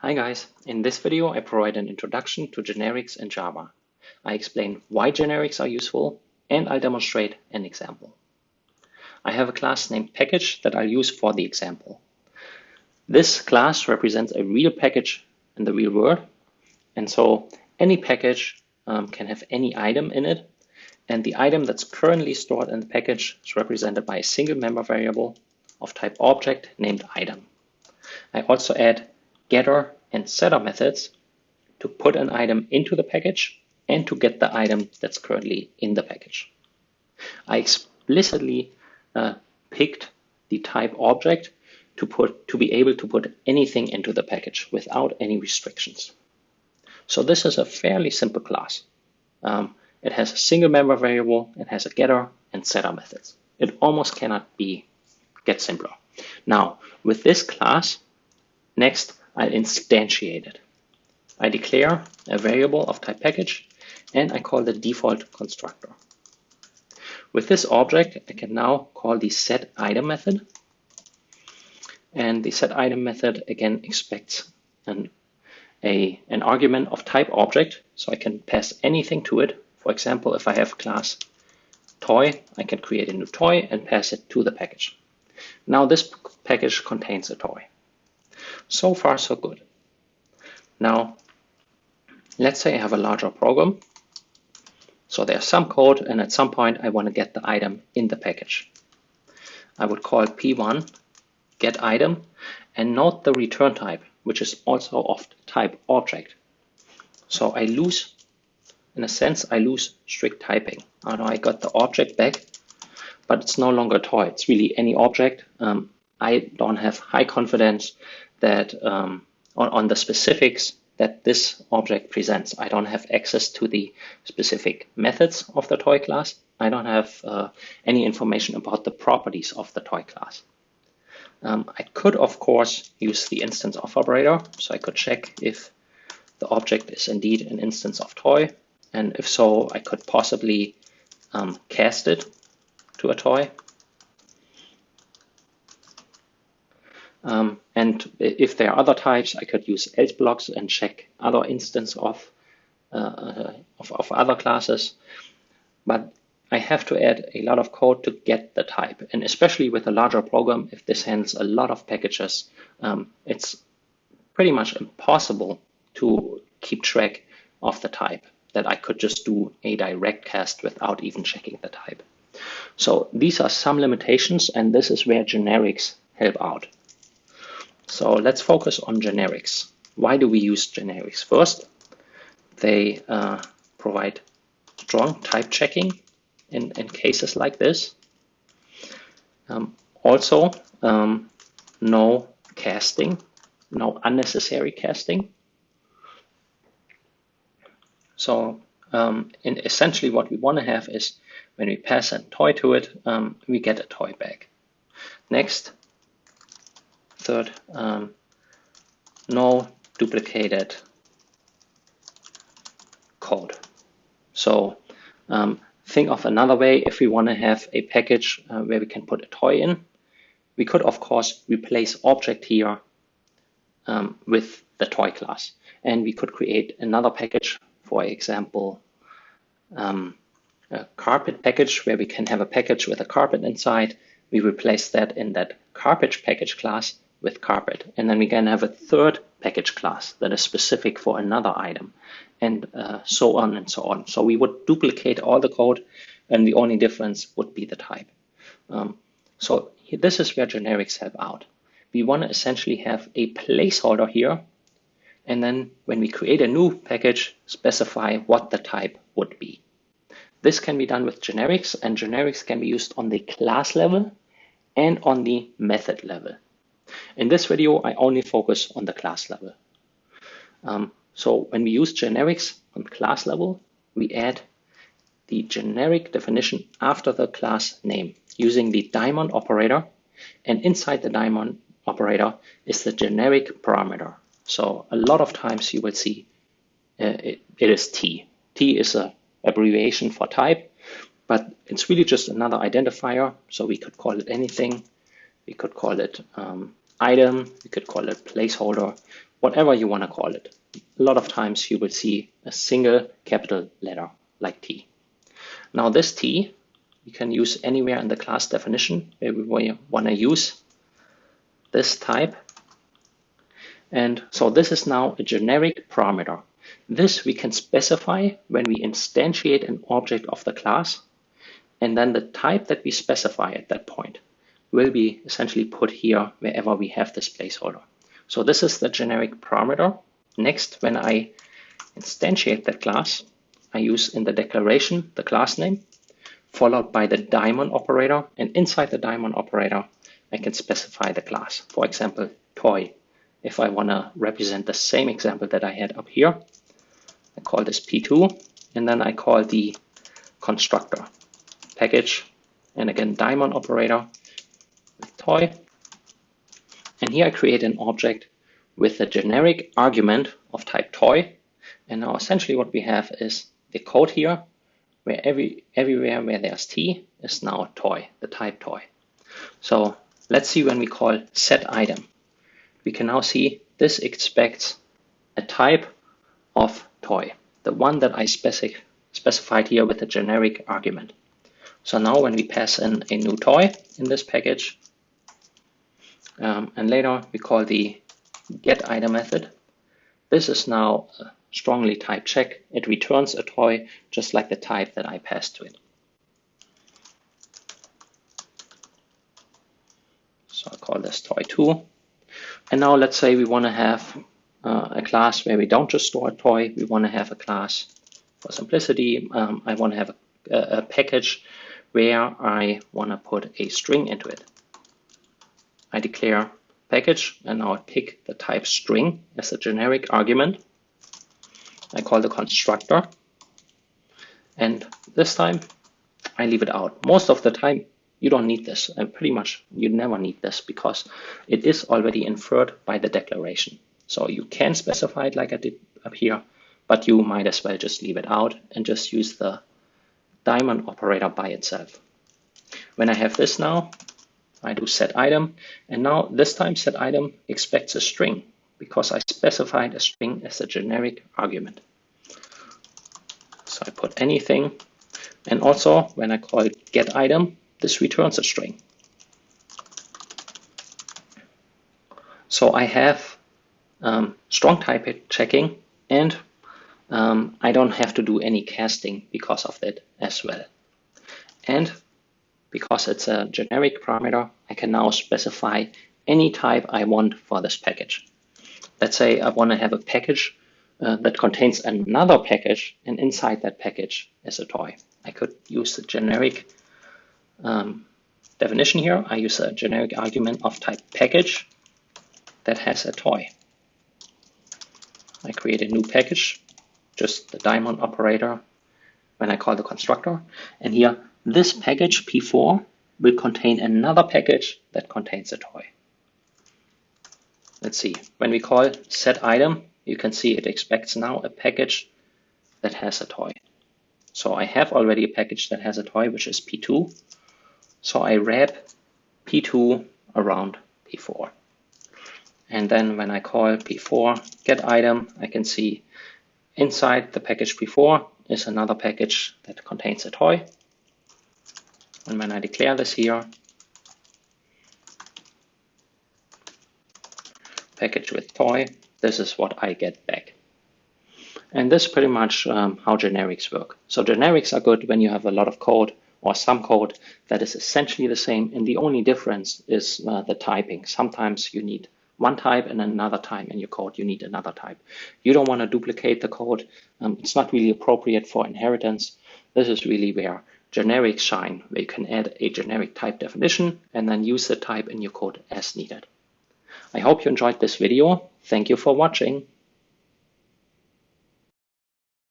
Hi guys, in this video I provide an introduction to generics in Java. I explain why generics are useful and I'll demonstrate an example. I have a class named package that I'll use for the example. This class represents a real package in the real world, and so any package can have any item in it, and the item that's currently stored in the package is represented by a single member variable of type object named item. I also add getter and setter methods to put an item into the package and to get the item that's currently in the package. I explicitly picked the type object to be able to put anything into the package without any restrictions. So this is a fairly simple class. It has a single member variable, it has a getter and setter methods. It almost cannot get simpler. Now, with this class, next I'll instantiate it. I declare a variable of type package and I call the default constructor. With this object, I can now call the setItem method. And the setItem method again expects an argument of type object, so I can pass anything to it. For example, if I have class toy, I can create a new toy and pass it to the package. Now this package contains a toy. So far, so good. Now, let's say I have a larger program. So there's some code, and at some point I want to get the item in the package. I would call P1 get item and note the return type, which is also of type object. So I lose, in a sense, I lose strict typing. I got the object back, but it's no longer a toy. It's really any object. I don't have high confidence that on the specifics that this object presents. I don't have access to the specific methods of the toy class. I don't have any information about the properties of the toy class. I could, of course, use the instance of operator. So I could check if the object is indeed an instance of toy. And if so, I could possibly cast it to a toy. And if there are other types, I could use else blocks and check other instances of other classes. But I have to add a lot of code to get the type. And especially with a larger program, if this handles a lot of packages, it's pretty much impossible to keep track of the type, that I could just do a direct cast without even checking the type. So these are some limitations, and this is where generics help out. So let's focus on generics. Why do we use generics? First, they provide strong type checking in cases like this. Also, no casting, no unnecessary casting. So essentially what we want to have is when we pass a toy to it, we get a toy back. Next, third, no duplicated code. So think of another way. If we want to have a package where we can put a toy in, we could, of course, replace object here with the toy class. And we could create another package, for example, a carpet package where we can have a package with a carpet inside. We replace that in that carpet package class with carpet. And then we can have a third package class that is specific for another item, and so on and so on. So we would duplicate all the code, and the only difference would be the type. So this is where generics help out. We want to essentially have a placeholder here, and then when we create a new package, specify what the type would be. This can be done with generics, and generics can be used on the class level and on the method level. In this video, I only focus on the class level. So when we use generics on class level, we add the generic definition after the class name using the diamond operator, and inside the diamond operator is the generic parameter. So a lot of times you will see it is T. T is an abbreviation for type, but it's really just another identifier. So we could call it anything. We could call it item, we could call it placeholder, whatever you want to call it. A lot of times you will see a single capital letter like T. Now this T we can use anywhere in the class definition where we want to use this type. And so this is now a generic parameter. This we can specify when we instantiate an object of the class, and then the type that we specify at that point will be essentially put here wherever we have this placeholder. So this is the generic parameter. Next, when I instantiate that class, I use in the declaration the class name, followed by the daemon operator, and inside the daemon operator I can specify the class. For example, toy. If I want to represent the same example that I had up here, I call this P2, and then I call the constructor package, and again daemon operator with toy. And here I create an object with a generic argument of type toy. And now essentially what we have is the code here, where everywhere where there's T is now toy, the type toy. So let's see when we call set item. We can now see this expects a type of toy, the one that I specified here with a generic argument. So now when we pass in a new toy in this package, and later we call the get item method, this is now a strongly type check. It returns a toy just like the type that I passed to it. So I'll call this toy2. And now let's say we want to have a class where we don't just store a toy, we want to have a class, for simplicity, I want to have a package where I want to put a string into it. I declare package, and now I pick the type string as a generic argument. I call the constructor, and this time I leave it out. Most of the time you don't need this, and pretty much you never need this because it is already inferred by the declaration. So you can specify it like I did up here, but you might as well just leave it out and just use the daemon operator by itself. When I have this now, I do set item, and now this time set item expects a string because I specified a string as a generic argument. So I put anything, and also when I call get item, this returns a string. So I have strong type checking, and I don't have to do any casting because of that as well. And because it's a generic parameter, I can now specify any type I want for this package. Let's say I want to have a package that contains another package, and inside that package is a toy. I could use the generic definition here. I use a generic argument of type package that has a toy. I create a new package, just the daemon operator when I call the constructor, and here this package P4 will contain another package that contains a toy. Let's see, when we call set item, you can see it expects now a package that has a toy. So I have already a package that has a toy, which is P2. So I wrap P2 around P4. And then when I call P4 get item, I can see inside the package P4 is another package that contains a toy. And when I declare this here, package with toy, this is what I get back. And this is pretty much how generics work. So generics are good when you have a lot of code or some code that is essentially the same, and the only difference is the typing. Sometimes you need one type, and another time in your code you need another type. You don't want to duplicate the code. It's not really appropriate for inheritance. This is really where generics shine, where you can add a generic type definition and then use the type in your code as needed. I hope you enjoyed this video. Thank you for watching.